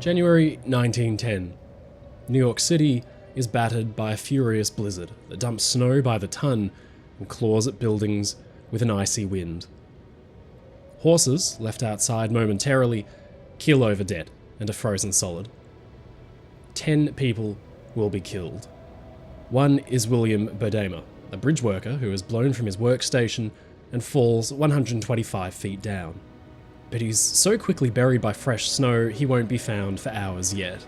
January 1910. New York City is battered by a furious blizzard that dumps snow by the ton and claws at buildings with an icy wind. Horses, left outside momentarily, keel over dead and are frozen solid. 10 people will be killed. One is William Brady, a bridge worker who is blown from his workstation and falls 125 feet down. But he's so quickly buried by fresh snow he won't be found for hours yet.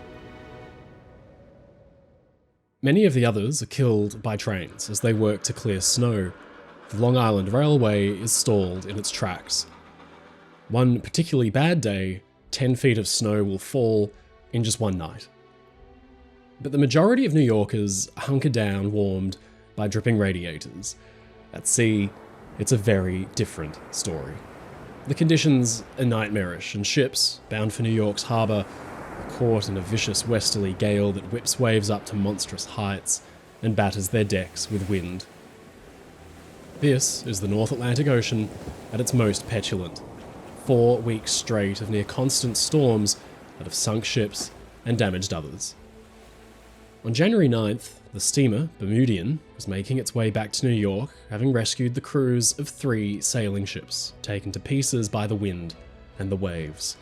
Many of the others are killed by trains as they work to clear snow. The Long Island Railway is stalled in its tracks. One particularly bad day, 10 feet of snow will fall in just one night. But the majority of New Yorkers hunker down warmed by dripping radiators. At sea, it's a very different story. The conditions are nightmarish, and ships, bound for New York's harbour, are caught in a vicious westerly gale that whips waves up to monstrous heights and batters their decks with wind. This is the North Atlantic Ocean at its most petulant. 4 weeks straight of near constant storms that have sunk ships and damaged others. On January 9th, the steamer Bermudian was making its way back to New York, having rescued the crews of 3 sailing ships, taken to pieces by the wind and the waves.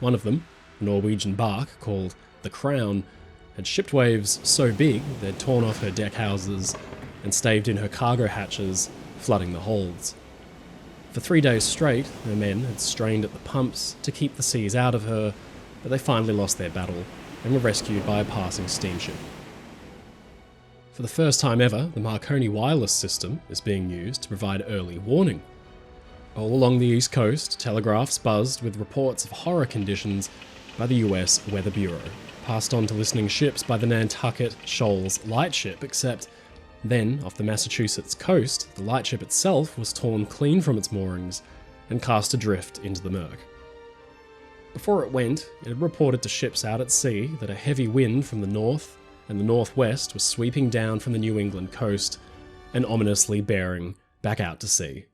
One of them, a Norwegian bark called the Crown, had shipped waves so big they'd torn off her deck houses and staved in her cargo hatches, flooding the holds. For 3 days straight, her men had strained at the pumps to keep the seas out of her, but they finally lost their battle and were rescued by a passing steamship. For the first time ever, the Marconi wireless system is being used to provide early warning. All along the East Coast, telegraphs buzzed with reports of horror conditions by the US Weather Bureau, passed on to listening ships by the Nantucket Shoals lightship, except then, off the Massachusetts coast, the lightship itself was torn clean from its moorings and cast adrift into the murk. Before it went, it had reported to ships out at sea that a heavy wind from the north and the northwest was sweeping down from the New England coast and ominously bearing back out to sea.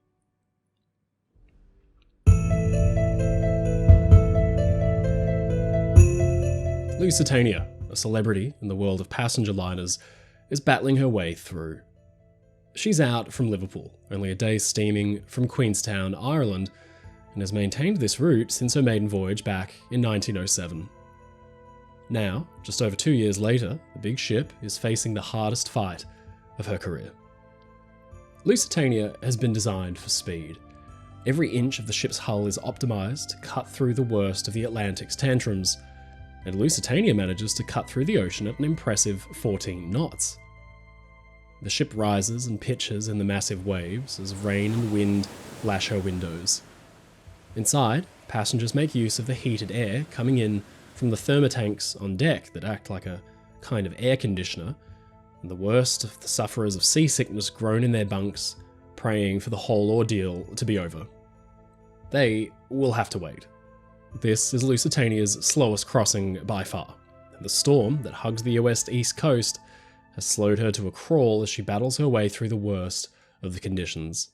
Lusitania, a celebrity in the world of passenger liners, is battling her way through. She's out from Liverpool, only a day's steaming from Queenstown, Ireland, and has maintained this route since her maiden voyage back in 1907. Now, just over 2 years later, the big ship is facing the hardest fight of her career. Lusitania has been designed for speed. Every inch of the ship's hull is optimized to cut through the worst of the Atlantic's tantrums, and Lusitania manages to cut through the ocean at an impressive 14 knots. The ship rises and pitches in the massive waves as rain and wind lash her windows. Inside, passengers make use of the heated air coming in from the thermotanks on deck that act like a kind of air conditioner, and the worst of the sufferers of seasickness groan in their bunks, praying for the whole ordeal to be over. They will have to wait. This is Lusitania's slowest crossing by far, and the storm that hugs the US East Coast has slowed her to a crawl as she battles her way through the worst of the conditions.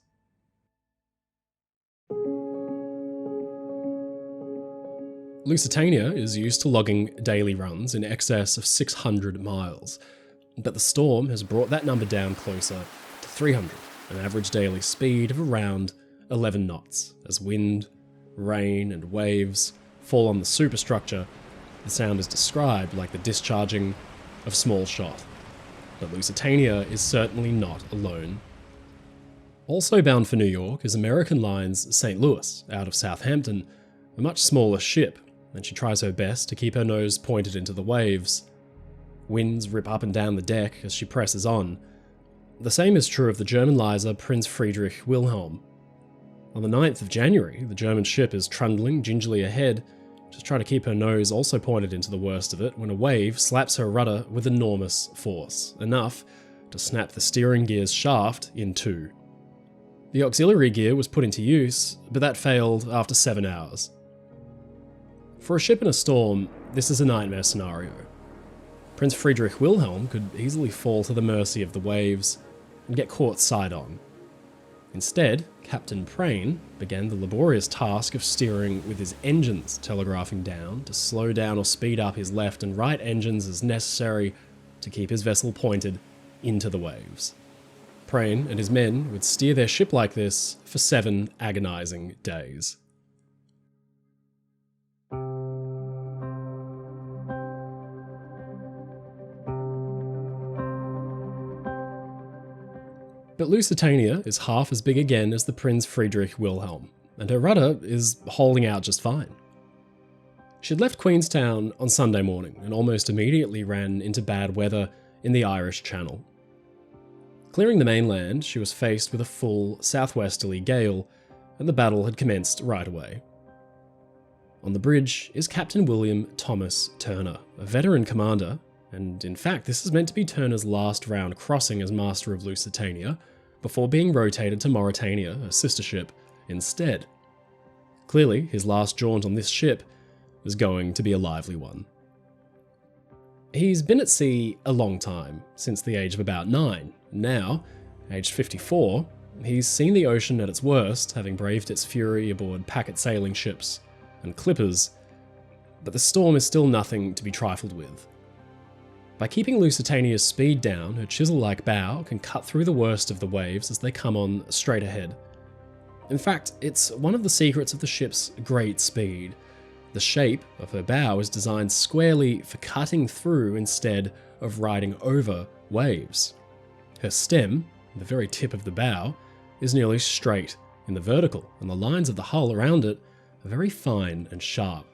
Lusitania is used to logging daily runs in excess of 600 miles, but the storm has brought that number down closer to 300, an average daily speed of around 11 knots. As wind, rain, and waves fall on the superstructure, the sound is described like the discharging of small shot. But Lusitania is certainly not alone. Also bound for New York is American Line's St. Louis, out of Southampton, a much smaller ship, and she tries her best to keep her nose pointed into the waves. Winds rip up and down the deck as she presses on. The same is true of the German lizer Prinz Friedrich Wilhelm. On the 9th of January, the German ship is trundling gingerly ahead, just trying to keep her nose also pointed into the worst of it, when a wave slaps her rudder with enormous force, enough to snap the steering gear's shaft in two. The auxiliary gear was put into use, but that failed after 7 hours. For a ship in a storm, this is a nightmare scenario. Prinz Friedrich Wilhelm could easily fall to the mercy of the waves and get caught side on. Instead, Captain Prain began the laborious task of steering with his engines telegraphing down to slow down or speed up his left and right engines as necessary to keep his vessel pointed into the waves. Prain and his men would steer their ship like this for 7 agonizing days. But Lusitania is half as big again as the Prinz Friedrich Wilhelm, and her rudder is holding out just fine. She'd left Queenstown on Sunday morning and almost immediately ran into bad weather in the Irish Channel. Clearing the mainland, she was faced with a full southwesterly gale, and the battle had commenced right away. On the bridge is Captain William Thomas Turner, a veteran commander, and in fact this is meant to be Turner's last round crossing as Master of Lusitania, before being rotated to Mauretania, a sister ship, instead. Clearly, his last jaunt on this ship was going to be a lively one. He's been at sea a long time, since the age of about 9. Now, aged 54, he's seen the ocean at its worst, having braved its fury aboard packet sailing ships and clippers, but the storm is still nothing to be trifled with. By keeping Lusitania's speed down, her chisel-like bow can cut through the worst of the waves as they come on straight ahead. In fact, it's one of the secrets of the ship's great speed. The shape of her bow is designed squarely for cutting through instead of riding over waves. Her stem, the very tip of the bow, is nearly straight in the vertical, and the lines of the hull around it are very fine and sharp.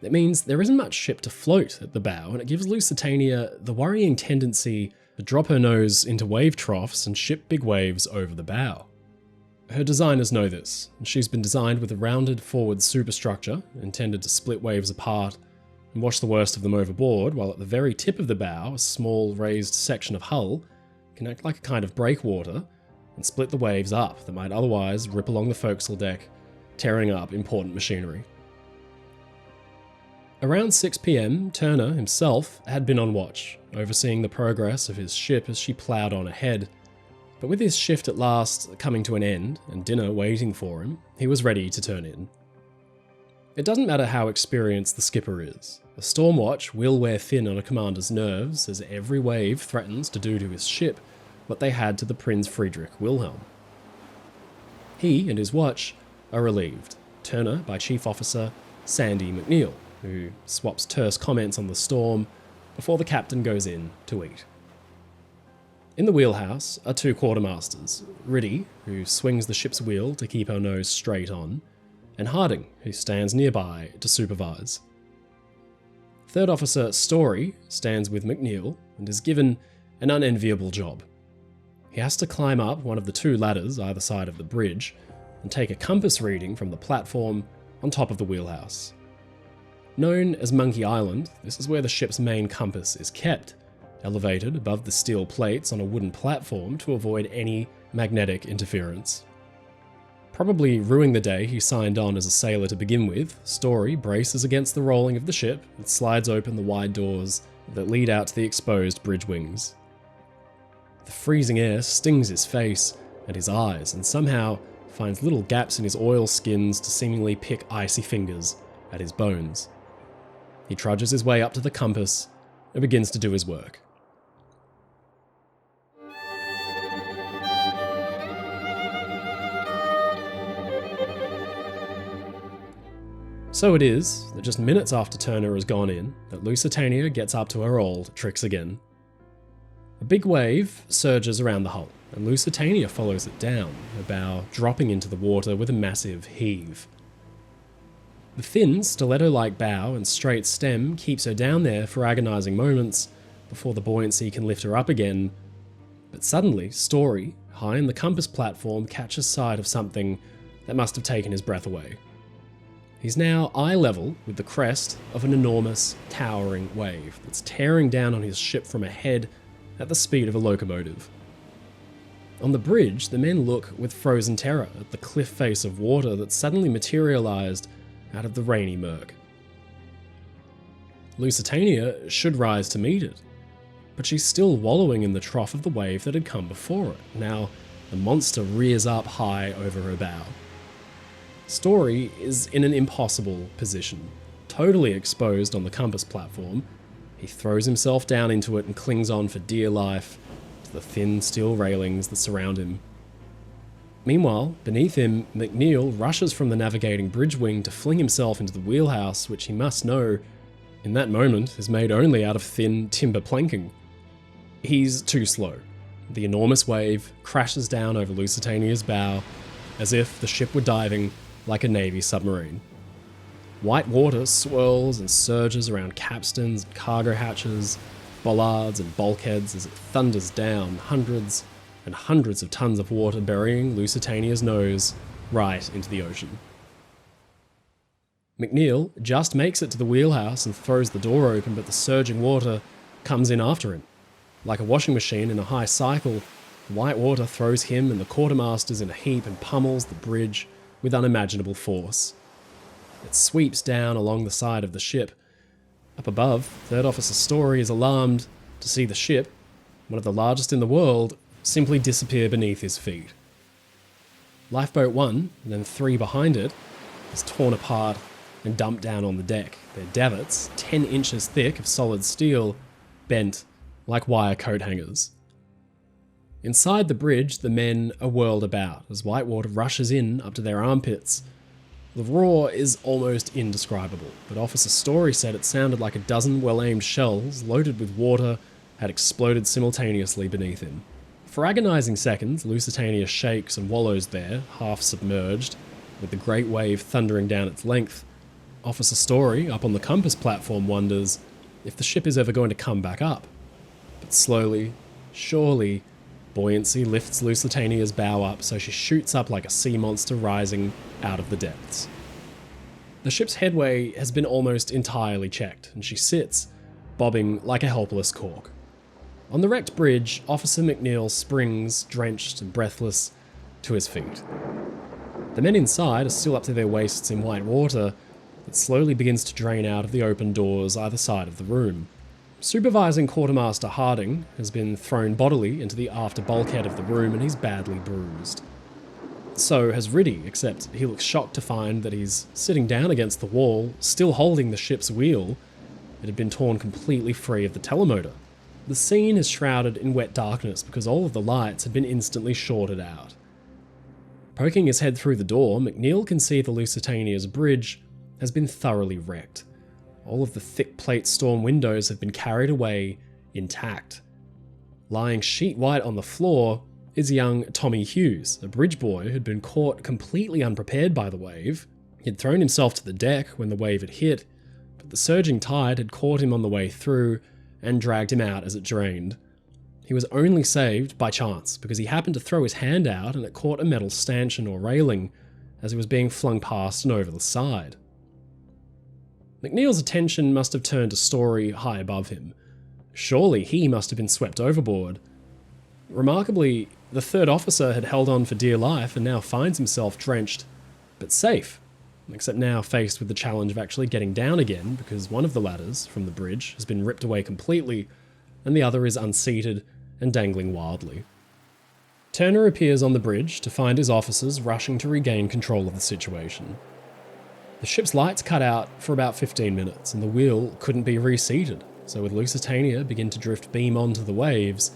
It means there isn't much ship to float at the bow, and it gives Lusitania the worrying tendency to drop her nose into wave troughs and ship big waves over the bow. Her designers know this, and she's been designed with a rounded forward superstructure intended to split waves apart and wash the worst of them overboard, while at the very tip of the bow, a small raised section of hull can act like a kind of breakwater and split the waves up that might otherwise rip along the forecastle deck, tearing up important machinery. Around 6 PM, Turner himself had been on watch, overseeing the progress of his ship as she ploughed on ahead. But with his shift at last coming to an end and dinner waiting for him, he was ready to turn in. It doesn't matter how experienced the skipper is. A storm watch will wear thin on a commander's nerves as every wave threatens to do to his ship what they had to the Prinz Friedrich Wilhelm. He and his watch are relieved, Turner by Chief Officer Sandy McNeil, who swaps terse comments on the storm before the captain goes in to eat. In the wheelhouse are 2 quartermasters, Riddy, who swings the ship's wheel to keep her nose straight on, and Harding, who stands nearby to supervise. Third Officer Story stands with McNeil and is given an unenviable job. He has to climb up one of the 2 ladders either side of the bridge and take a compass reading from the platform on top of the wheelhouse. Known as Monkey Island, this is where the ship's main compass is kept, elevated above the steel plates on a wooden platform to avoid any magnetic interference. Probably ruining the day he signed on as a sailor to begin with, Story braces against the rolling of the ship and slides open the wide doors that lead out to the exposed bridge wings. The freezing air stings his face and his eyes, and somehow finds little gaps in his oil skins to seemingly pick icy fingers at his bones. He trudges his way up to the compass and begins to do his work. So it is that just minutes after Turner has gone in, that Lusitania gets up to her old tricks again. A big wave surges around the hull, and Lusitania follows it down, her bow dropping into the water with a massive heave. The thin, stiletto-like bow and straight stem keeps her down there for agonizing moments before the buoyancy can lift her up again. But suddenly, Story, high in the compass platform, catches sight of something that must have taken his breath away. He's now eye level with the crest of an enormous, towering wave that's tearing down on his ship from ahead at the speed of a locomotive. On the bridge, the men look with frozen terror at the cliff face of water that suddenly materialized out of the rainy murk. Lusitania should rise to meet it, but she's still wallowing in the trough of the wave that had come before it. Now, the monster rears up high over her bow. Story is in an impossible position, totally exposed on the compass platform. He throws himself down into it and clings on for dear life to the thin steel railings that surround him. Meanwhile, beneath him, McNeil rushes from the navigating bridge wing to fling himself into the wheelhouse, which he must know, in that moment, is made only out of thin timber planking. He's too slow. The enormous wave crashes down over Lusitania's bow, as if the ship were diving like a Navy submarine. White water swirls and surges around capstans and cargo hatches, bollards and bulkheads as it thunders down, hundreds and hundreds of tons of water burying Lusitania's nose right into the ocean. McNeil just makes it to the wheelhouse and throws the door open, but the surging water comes in after him. Like a washing machine in a high cycle, the white water throws him and the quartermasters in a heap and pummels the bridge with unimaginable force. It sweeps down along the side of the ship. Up above, Third Officer Story is alarmed to see the ship, one of the largest in the world, simply disappear beneath his feet. Lifeboat 1, and then 3 behind it, is torn apart and dumped down on the deck, their davits, 10 inches thick of solid steel, bent like wire coat hangers. Inside the bridge, the men are whirled about as white water rushes in up to their armpits. The roar is almost indescribable, but Officer Story said it sounded like a dozen well-aimed shells loaded with water had exploded simultaneously beneath him. For agonizing seconds, Lusitania shakes and wallows there, half submerged, with the great wave thundering down its length. Officer Story, up on the compass platform, wonders if the ship is ever going to come back up. But slowly, surely, buoyancy lifts Lusitania's bow up so she shoots up like a sea monster rising out of the depths. The ship's headway has been almost entirely checked, and she sits, bobbing like a helpless cork. On the wrecked bridge, Officer McNeil springs, drenched and breathless, to his feet. The men inside are still up to their waists in white water that slowly begins to drain out of the open doors either side of the room. Supervising Quartermaster Harding has been thrown bodily into the after bulkhead of the room and he's badly bruised. So has Riddy, except he looks shocked to find that he's sitting down against the wall, still holding the ship's wheel. It had been torn completely free of the telemotor. The scene is shrouded in wet darkness because all of the lights had been instantly shorted out. Poking his head through the door, McNeil can see the Lusitania's bridge has been thoroughly wrecked. All of the thick plate storm windows have been carried away intact. Lying sheet white on the floor is young Tommy Hughes, a bridge boy who'd been caught completely unprepared by the wave. He'd thrown himself to the deck when the wave had hit, but the surging tide had caught him on the way through and dragged him out as it drained. He was only saved by chance because he happened to throw his hand out and it caught a metal stanchion or railing as he was being flung past and over the side. McNeil's attention must have turned to Story high above him. Surely he must have been swept overboard. Remarkably, the third officer had held on for dear life and now finds himself drenched, but safe, except now faced with the challenge of actually getting down again because one of the ladders from the bridge has been ripped away completely and the other is unseated and dangling wildly. Turner appears on the bridge to find his officers rushing to regain control of the situation. The ship's lights cut out for about 15 minutes and the wheel couldn't be reseated, so with Lusitania begin to drift beam onto the waves,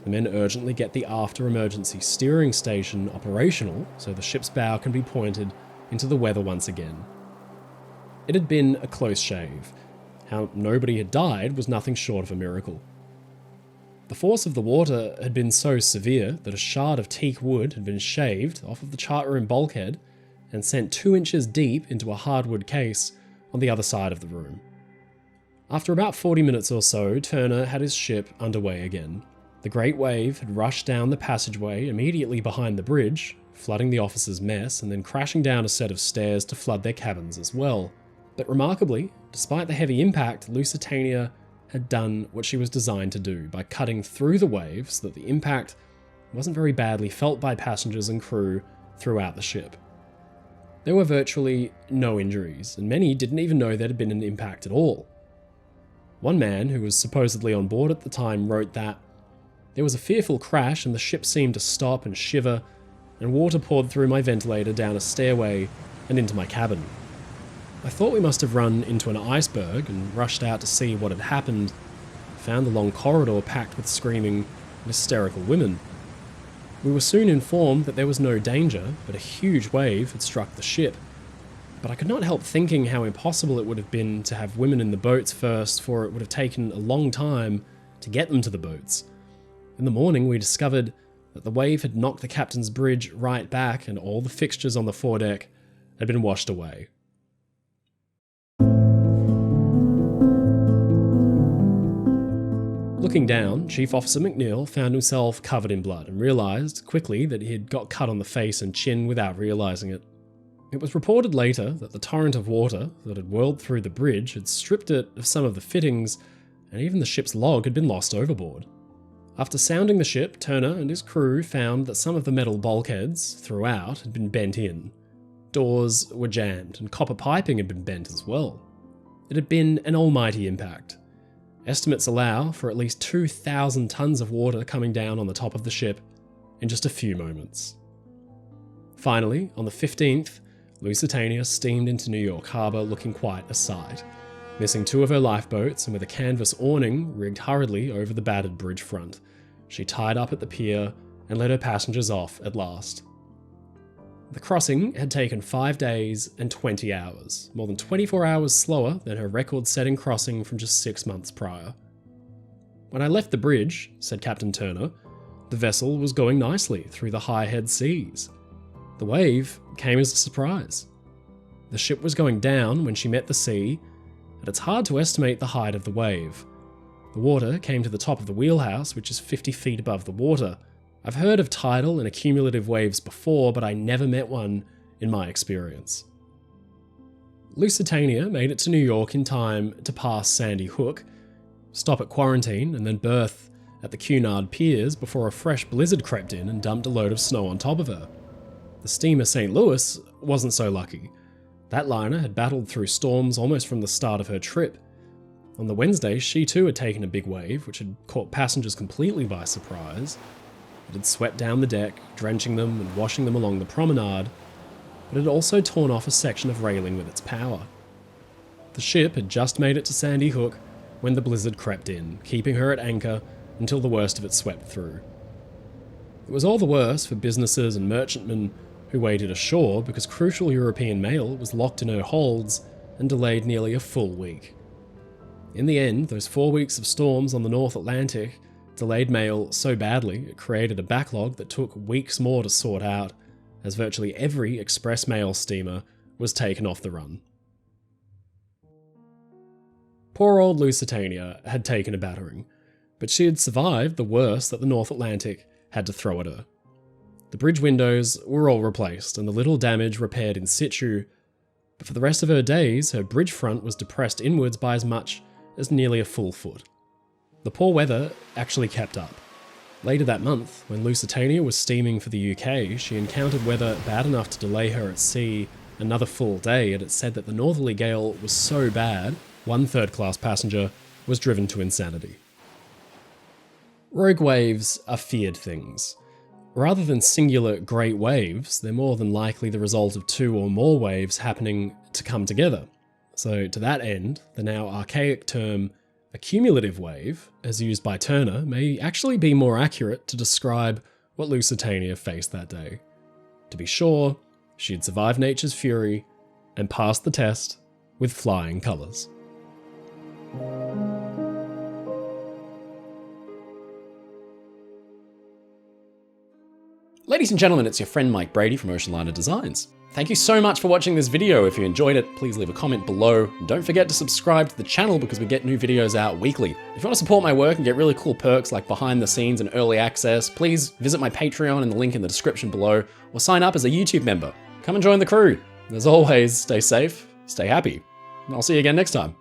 the men urgently get the after emergency steering station operational so the ship's bow can be pointed into the weather once again. It had been a close shave. How nobody had died was nothing short of a miracle. The force of the water had been so severe that a shard of teak wood had been shaved off of the chart room bulkhead and sent 2 inches deep into a hardwood case on the other side of the room. After about 40 minutes or so, Turner had his ship underway again. The great wave had rushed down the passageway immediately behind the bridge, flooding the officers' mess and then crashing down a set of stairs to flood their cabins as well. But remarkably, despite the heavy impact, Lusitania had done what she was designed to do by cutting through the waves so that the impact wasn't very badly felt by passengers and crew throughout the ship. There were virtually no injuries, and many didn't even know there had been an impact at all. One man, who was supposedly on board at the time, wrote that, There was a fearful crash and the ship seemed to stop and shiver, and water poured through my ventilator down a stairway and into my cabin. I thought we must have run into an iceberg and rushed out to see what had happened. Found the long corridor packed with screaming and hysterical women. We were soon informed that there was no danger, but a huge wave had struck the ship. But I could not help thinking how impossible it would have been to have women in the boats first, for it would have taken a long time to get them to the boats. In the morning, we discovered that the wave had knocked the captain's bridge right back and all the fixtures on the foredeck had been washed away. Looking down, Chief Officer McNeil found himself covered in blood and realised quickly that he had got cut on the face and chin without realising it. It was reported later that the torrent of water that had whirled through the bridge had stripped it of some of the fittings, and even the ship's log had been lost overboard. After sounding the ship, Turner and his crew found that some of the metal bulkheads throughout had been bent in. Doors were jammed, and copper piping had been bent as well. It had been an almighty impact. Estimates allow for at least 2,000 tons of water coming down on the top of the ship in just a few moments. Finally, on the 15th, Lusitania steamed into New York Harbour looking quite a sight, missing 2 of her lifeboats and with a canvas awning rigged hurriedly over the battered bridge front. She tied up at the pier and let her passengers off at last. The crossing had taken 5 days and 20 hours, more than 24 hours slower than her record-setting crossing from just 6 months prior. When I left the bridge, said Captain Turner, the vessel was going nicely through the high-head seas. The wave came as a surprise. The ship was going down when she met the sea, and it's hard to estimate the height of the wave. The water came to the top of the wheelhouse, which is 50 feet above the water. I've heard of tidal and accumulative waves before, but I never met one in my experience. Lusitania made it to New York in time to pass Sandy Hook, stop at Quarantine, and then berth at the Cunard Piers before a fresh blizzard crept in and dumped a load of snow on top of her. The steamer St. Louis wasn't so lucky. That liner had battled through storms almost from the start of her trip. On the Wednesday, she too had taken a big wave, which had caught passengers completely by surprise. It had swept down the deck, drenching them and washing them along the promenade, but it had also torn off a section of railing with its power. The ship had just made it to Sandy Hook when the blizzard crept in, keeping her at anchor until the worst of it swept through. It was all the worse for businesses and merchantmen who waited ashore because crucial European mail was locked in her holds and delayed nearly a full week. In the end, those 4 weeks of storms on the North Atlantic delayed mail so badly it created a backlog that took weeks more to sort out, as virtually every express mail steamer was taken off the run. Poor old Lusitania had taken a battering, but she had survived the worst that the North Atlantic had to throw at her. The bridge windows were all replaced and the little damage repaired in situ, but for the rest of her days, her bridge front was depressed inwards by as much as nearly a full foot. The poor weather actually kept up. Later that month, when Lusitania was steaming for the UK, she encountered weather bad enough to delay her at sea another full day, and it said that the northerly gale was so bad, one third-class passenger was driven to insanity. Rogue waves are feared things. Rather than singular great waves, they're more than likely the result of 2 or more waves happening to come together. So to that end, the now archaic term accumulative wave, as used by Turner, may actually be more accurate to describe what Lusitania faced that day. To be sure, she had survived nature's fury and passed the test with flying colours. Ladies and gentlemen, it's your friend Mike Brady from Oceanliner Designs. Thank you so much for watching this video. If you enjoyed it, please leave a comment below. And don't forget to subscribe to the channel because we get new videos out weekly. If you want to support my work and get really cool perks like behind the scenes and early access, please visit my Patreon in the link in the description below, or sign up as a YouTube member. Come and join the crew. As always, stay safe, stay happy, and I'll see you again next time.